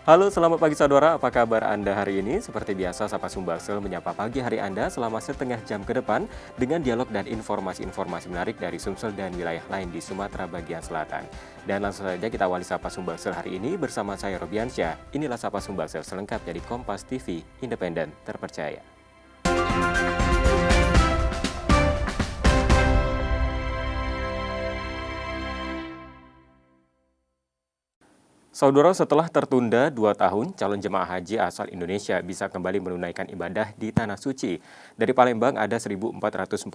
Halo, selamat pagi saudara. Apa kabar Anda hari ini? Seperti biasa, Sapa Sumbaksel menyapa pagi hari Anda selama setengah jam ke depan dengan dialog dan informasi-informasi menarik dari Sumsel dan wilayah lain di Sumatera bagian selatan. Dan langsung saja kita awali Sapa Sumbaksel hari ini bersama saya Robiansyah. Inilah Sapa Sumbaksel selengkap dari Kompas TV, independen, terpercaya. Saudara, setelah tertunda 2 tahun, calon jemaah haji asal Indonesia bisa kembali menunaikan ibadah di Tanah Suci. Dari Palembang ada 1.447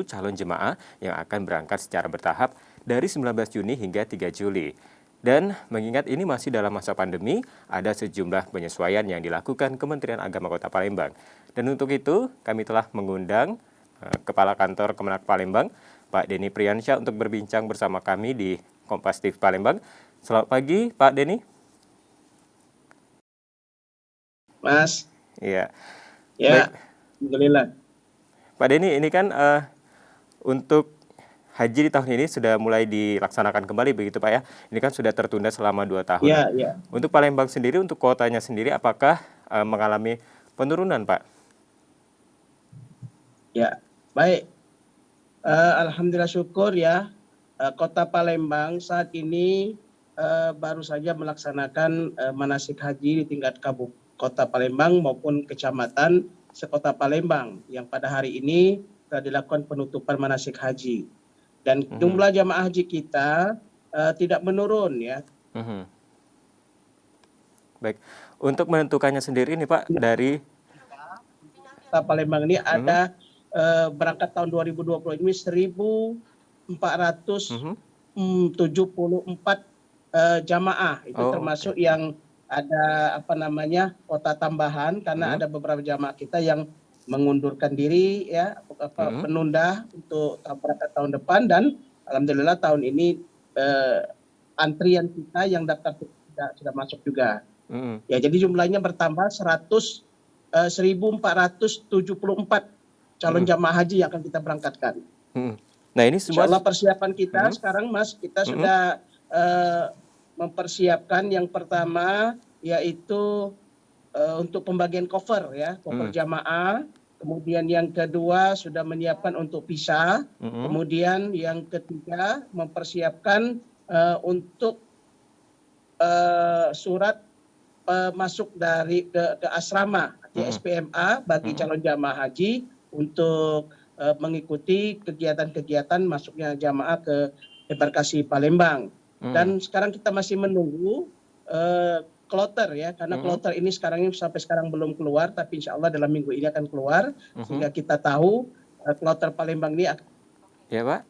calon jemaah yang akan berangkat secara bertahap dari 19 Juni hingga 3 Juli. Dan mengingat ini masih dalam masa pandemi, ada sejumlah penyesuaian yang dilakukan Kementerian Agama Kota Palembang. Dan untuk itu, kami telah mengundang Kepala Kantor Kemenak Palembang, Pak Denny Priyansyah, untuk berbincang bersama kami di Kompas TV Palembang. Selamat pagi, Pak Denny. Mas. Iya. Ya, Baik, alhamdulillah. Pak Denny, ini kan untuk haji di tahun ini sudah mulai dilaksanakan kembali begitu Pak ya. Ini kan sudah tertunda selama 2 tahun. Nah, Ya. untuk Palembang sendiri, untuk kotanya sendiri, apakah mengalami penurunan, Pak? Ya, baik. Alhamdulillah syukur ya, Kota Palembang saat ini baru saja melaksanakan manasik haji di tingkat Kota Palembang maupun kecamatan sekota Palembang yang pada hari ini telah dilakukan penutupan manasik haji. Dan jumlah jamaah haji kita tidak menurun ya. Baik, untuk menentukannya sendiri nih Pak, dari Kota Palembang ini ada berangkat tahun 2020 ini 1.474 jamaah, itu termasuk yang ada kota tambahan karena ada beberapa jamaah kita yang mengundurkan diri ya, penunda untuk berangkat tahun depan, dan alhamdulillah tahun ini antrian kita yang daftar sudah masuk juga. Ya, jadi jumlahnya bertambah 1.474 calon jamaah haji yang akan kita berangkatkan. Nah, ini semua Insya Allah persiapan kita sekarang, Mas, kita sudah mempersiapkan yang pertama yaitu untuk pembagian cover ya, cover jamaah. Kemudian yang kedua sudah menyiapkan untuk visa. Kemudian yang ketiga mempersiapkan untuk surat masuk dari ke asrama di SPMA bagi calon jamaah haji untuk mengikuti kegiatan-kegiatan masuknya jamaah ke embarkasi Palembang. Dan sekarang kita masih menunggu kloter ya, karena kloter ini sampai sekarang belum keluar, tapi insya Allah dalam minggu ini akan keluar, sehingga kita tahu kloter Palembang ini akan... Ya Pak?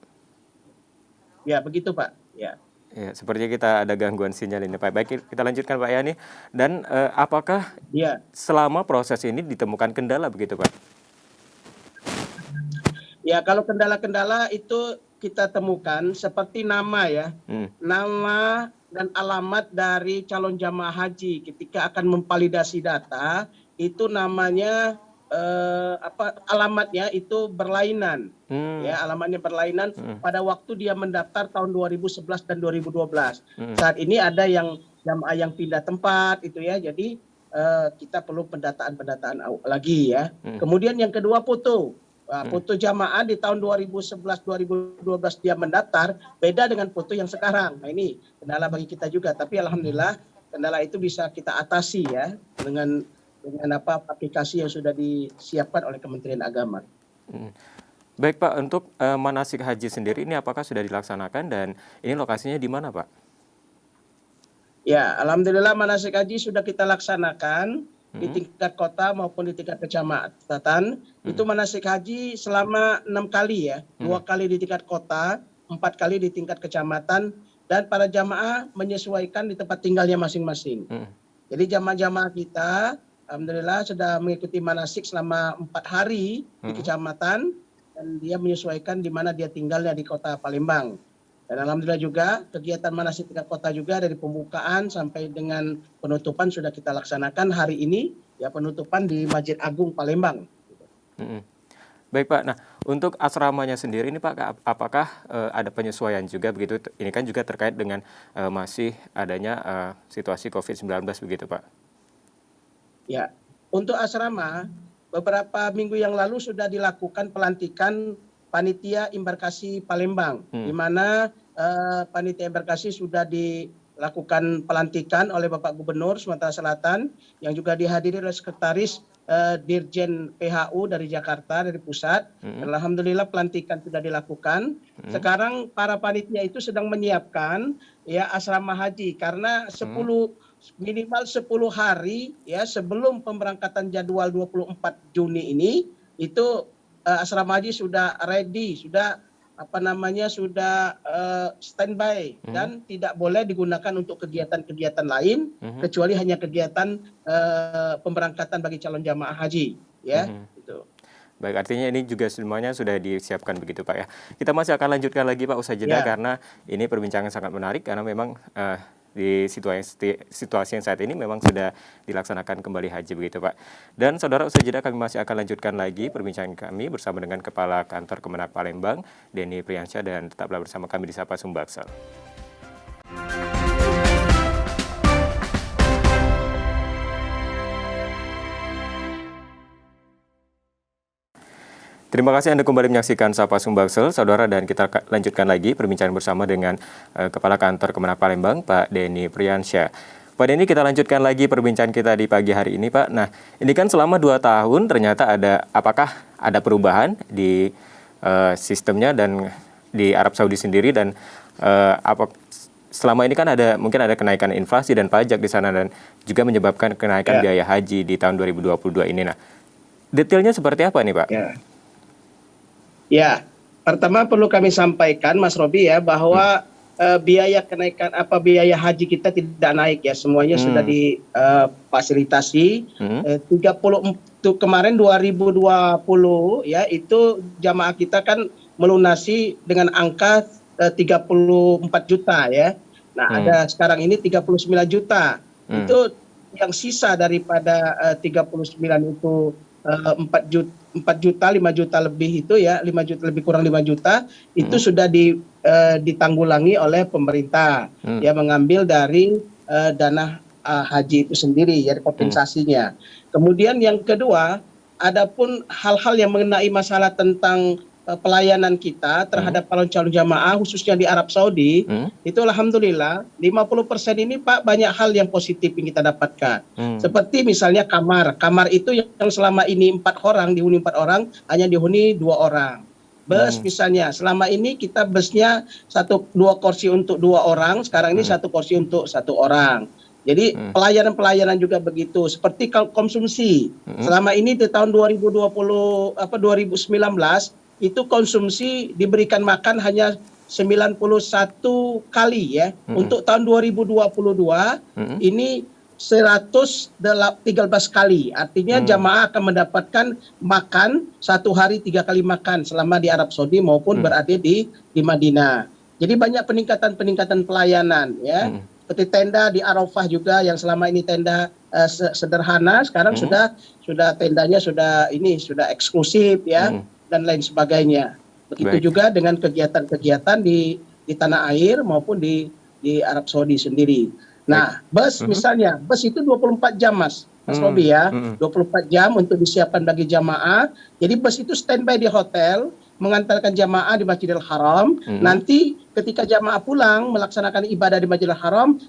Ya begitu Pak. Ya. Ya, sepertinya kita ada gangguan sinyal ini Pak. Baik, kita lanjutkan Pak Yani. Dan apakah selama proses ini ditemukan kendala begitu Pak? Ya, kalau kendala-kendala itu kita temukan seperti nama ya, nama dan alamat dari calon jamaah haji ketika akan memvalidasi data itu namanya alamatnya itu berlainan. Ya, alamatnya berlainan pada waktu dia mendaftar tahun 2011 dan 2012. Saat ini ada yang jamaah yang pindah tempat itu ya. Jadi kita perlu pendataan lagi ya. Kemudian yang kedua foto. Foto jamaah di tahun 2011-2012 dia mendaftar beda dengan foto yang sekarang. Nah, ini kendala bagi kita juga, tapi alhamdulillah kendala itu bisa kita atasi ya dengan aplikasi yang sudah disiapkan oleh Kementerian Agama. Baik Pak, untuk manasik haji sendiri ini apakah sudah dilaksanakan dan ini lokasinya di mana Pak? Ya, alhamdulillah manasik haji sudah kita laksanakan di tingkat kota maupun di tingkat kecamatan. Itu manasik haji selama 6 kali ya, 2 kali di tingkat kota, 4 kali di tingkat kecamatan, dan para jamaah menyesuaikan di tempat tinggalnya masing-masing. Jadi jamaah-jamaah kita alhamdulillah sudah mengikuti manasik selama 4 hari di kecamatan, dan dia menyesuaikan di mana dia tinggalnya di kota Palembang. Dan alhamdulillah juga kegiatan manasik tingkat kota juga dari pembukaan sampai dengan penutupan sudah kita laksanakan hari ini ya, penutupan di Masjid Agung Palembang. Baik Pak, nah Untuk asramanya sendiri ini Pak, apakah ada penyesuaian juga begitu? Ini kan juga terkait dengan masih adanya situasi COVID-19 begitu Pak. Ya, untuk asrama beberapa minggu yang lalu sudah dilakukan pelantikan panitia embarkasi Palembang, di mana panitia embarkasi sudah dilakukan pelantikan oleh Bapak Gubernur Sumatera Selatan yang juga dihadiri oleh Sekretaris Dirjen PHU dari Jakarta, dari pusat. Alhamdulillah pelantikan sudah dilakukan. Sekarang para panitia itu sedang menyiapkan ya asrama haji karena minimal 10 hari ya sebelum pemberangkatan jadwal 24 Juni ini itu asrama haji sudah ready, sudah sudah standby dan tidak boleh digunakan untuk kegiatan-kegiatan lain kecuali hanya kegiatan pemberangkatan bagi calon jamaah haji ya gitu. Baik, artinya ini juga semuanya sudah disiapkan begitu Pak ya. Kita masih akan lanjutkan lagi Pak usai jeda karena ini perbincangan sangat menarik karena memang di situasi yang saat ini memang sudah dilaksanakan kembali haji begitu Pak. Dan saudara, usai jeda kami masih akan lanjutkan lagi perbincangan kami bersama dengan Kepala Kantor Kemenak Palembang, Denny Priyansyah, dan tetaplah bersama kami di Sapa Sumbaksel. Terima kasih Anda kembali menyaksikan Sapa Sumbaksel, saudara, dan kita lanjutkan lagi perbincangan bersama dengan Kepala Kantor Kemenak Palembang, Pak Denny Priyansyah. Pak Denny, kita lanjutkan lagi perbincangan kita di pagi hari ini, Pak. Nah, ini kan selama 2 tahun ternyata apakah ada perubahan di sistemnya dan di Arab Saudi sendiri, dan selama ini kan mungkin ada kenaikan inflasi dan pajak di sana dan juga menyebabkan kenaikan biaya haji di tahun 2022 ini. Nah, detailnya seperti apa nih Pak? Ya, pertama perlu kami sampaikan Mas Robi ya bahwa biaya biaya haji kita tidak naik ya, semuanya sudah difasilitasi. 30 kemarin 2020 ya itu jamaah kita kan melunasi dengan angka 34 juta ya. Nah, ada sekarang ini 39 juta. Itu yang sisa daripada 39 itu 4 juta, 5 juta lebih itu ya, 5 juta lebih kurang 5 juta itu sudah ditanggulangi oleh pemerintah ya, mengambil dari dana haji itu sendiri ya, kompensasinya. Kemudian yang kedua, adapun hal-hal yang mengenai masalah tentang pelayanan kita terhadap calon jamaah khususnya di Arab Saudi, itu alhamdulillah 50% ini Pak banyak hal yang positif yang kita dapatkan. Seperti misalnya kamar itu yang selama ini 4 orang dihuni 4 orang hanya dihuni 2 orang. Bus misalnya selama ini kita busnya 2 kursi untuk 2 orang, sekarang ini 1 kursi untuk 1 orang. Jadi pelayanan juga begitu. Seperti konsumsi selama ini di tahun 2019 itu konsumsi diberikan makan hanya 91 kali ya. Untuk tahun 2022 ini 113 kali. Artinya jamaah akan mendapatkan makan 1 hari 3 kali makan selama di Arab Saudi maupun berada di Madinah. Jadi banyak peningkatan pelayanan ya. Seperti tenda di Arafah juga yang selama ini tenda sederhana, sekarang sudah tendanya sudah eksklusif ya. Dan lain sebagainya. Begitu juga dengan kegiatan-kegiatan di tanah air maupun di Arab Saudi sendiri. Nah, bus misalnya, bus itu 24 jam Mas Robi ya, 24 jam untuk disiapkan bagi jamaah. Jadi bus itu standby di hotel, mengantarkan jamaah di Masjidil Haram. Nanti ketika jamaah pulang melaksanakan ibadah di Masjidil Haram,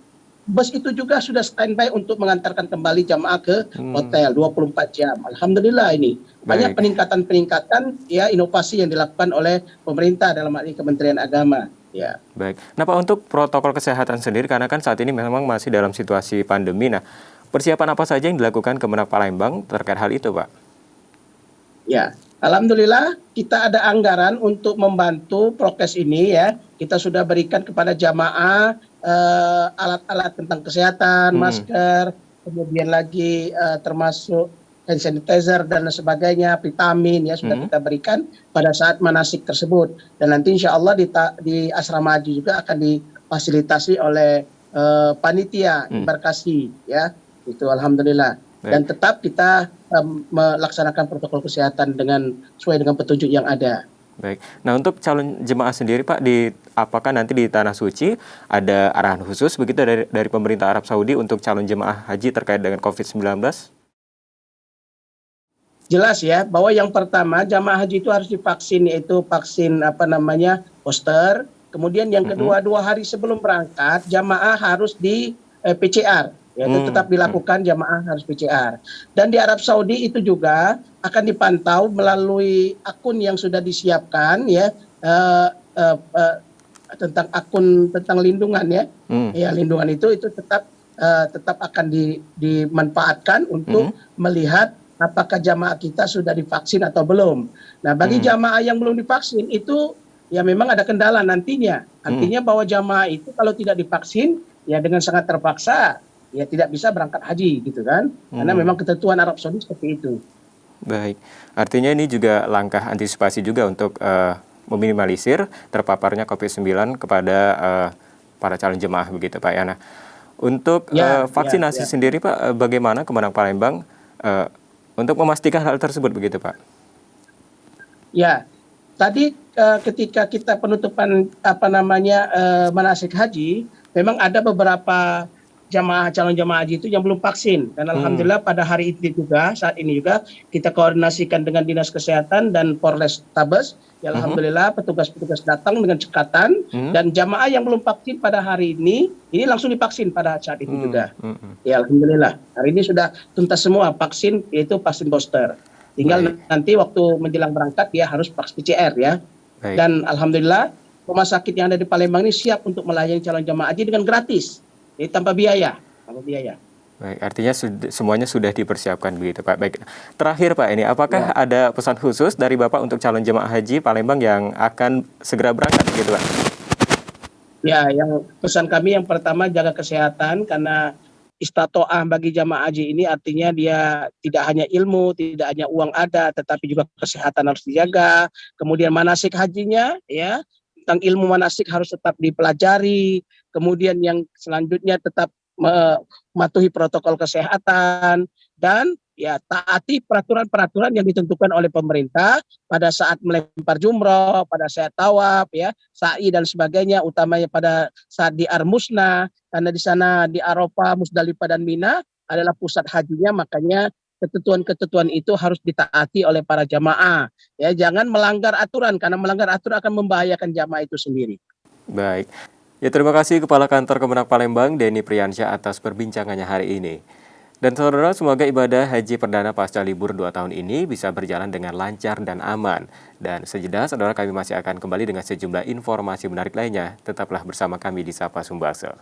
bus itu juga sudah standby untuk mengantarkan kembali jamaah ke hotel 24 jam. Alhamdulillah ini banyak peningkatan ya, inovasi yang dilakukan oleh pemerintah dalam hal ini Kementerian Agama. Ya. Baik. Nah Pak, untuk protokol kesehatan sendiri karena kan saat ini memang masih dalam situasi pandemi. Nah, persiapan apa saja yang dilakukan Kemenak Palembang terkait hal itu, Pak? Ya, alhamdulillah kita ada anggaran untuk membantu prokes ini ya. Kita sudah berikan kepada jamaah alat-alat tentang kesehatan, masker, kemudian lagi termasuk hand sanitizer dan sebagainya, vitamin ya sudah kita berikan pada saat manasik tersebut. Dan nanti insya Allah di asrama haji juga akan difasilitasi oleh panitia embarkasi ya. Itu alhamdulillah. Dan tetap kita melaksanakan protokol kesehatan sesuai dengan petunjuk yang ada. Baik. Nah, untuk calon jemaah sendiri Pak, apakah nanti di Tanah Suci ada arahan khusus begitu dari pemerintah Arab Saudi untuk calon jemaah haji terkait dengan COVID-19? Jelas ya bahwa yang pertama jamaah haji itu harus divaksin, yaitu vaksin booster. Kemudian yang kedua 2 hari sebelum berangkat jamaah harus di PCR. Ya, itu tetap dilakukan, jamaah harus PCR. Dan di Arab Saudi itu juga akan dipantau melalui akun yang sudah disiapkan ya, tentang lindungan ya. Ya, lindungan itu tetap akan dimanfaatkan untuk melihat apakah jamaah kita sudah divaksin atau belum. Nah, bagi jamaah yang belum divaksin itu ya memang ada kendala nantinya. Artinya bahwa jamaah itu kalau tidak divaksin ya dengan sangat terpaksa ya tidak bisa berangkat haji gitu kan. Karena memang ketentuan Arab Saudi seperti itu. Baik. Artinya ini juga langkah antisipasi juga untuk meminimalisir terpaparnya COVID-19 kepada para calon jemaah begitu Pak ya. Nah, untuk vaksinasi sendiri Pak, bagaimana Kemenang Palembang untuk memastikan hal tersebut begitu Pak? Ya, tadi ketika kita penutupan manasik haji, memang ada beberapa calon jamaah haji itu yang belum vaksin, dan alhamdulillah pada hari ini juga, saat ini juga kita koordinasikan dengan Dinas Kesehatan dan Polres Tabes. Ya, alhamdulillah petugas-petugas datang dengan cekatan, dan jamaah yang belum vaksin pada hari ini langsung divaksin pada saat itu juga. Ya, alhamdulillah hari ini sudah tuntas semua vaksin, yaitu vaksin booster. Tinggal nanti waktu menjelang berangkat dia harus vaksin PCR ya. Dan alhamdulillah rumah sakit yang ada di Palembang ini siap untuk melayani calon jamaah haji dengan gratis. Jadi tanpa biaya. Baik, artinya semuanya sudah dipersiapkan begitu Pak. Baik, terakhir Pak, ini apakah ada pesan khusus dari Bapak untuk calon jemaah haji Palembang yang akan segera berangkat begitu Pak? Ya, yang pesan kami yang pertama jaga kesehatan, karena istitoah bagi jamaah haji ini artinya dia tidak hanya ilmu, tidak hanya uang ada, tetapi juga kesehatan harus dijaga. Kemudian manasik hajinya ya, tentang ilmu manasik harus tetap dipelajari. Kemudian yang selanjutnya tetap mematuhi protokol kesehatan, dan ya taati peraturan-peraturan yang ditentukan oleh pemerintah pada saat melempar jumroh, pada saat tawaf ya, sa'i dan sebagainya, utamanya pada saat di Armusna, karena di sana di Arafah, Musdalifah dan Mina adalah pusat hajinya, makanya ketentuan-ketentuan itu harus ditaati oleh para jamaah. Ya, jangan melanggar aturan, karena melanggar aturan akan membahayakan jamaah itu sendiri. Baik. Ya, terima kasih Kepala Kantor Kemenang Palembang, Denny Priyansyah, atas perbincangannya hari ini. Dan saudara, semoga ibadah haji perdana pasca libur 2 tahun ini bisa berjalan dengan lancar dan aman. Dan sejenak, saudara, kami masih akan kembali dengan sejumlah informasi menarik lainnya. Tetaplah bersama kami di Sapa Sumbasel.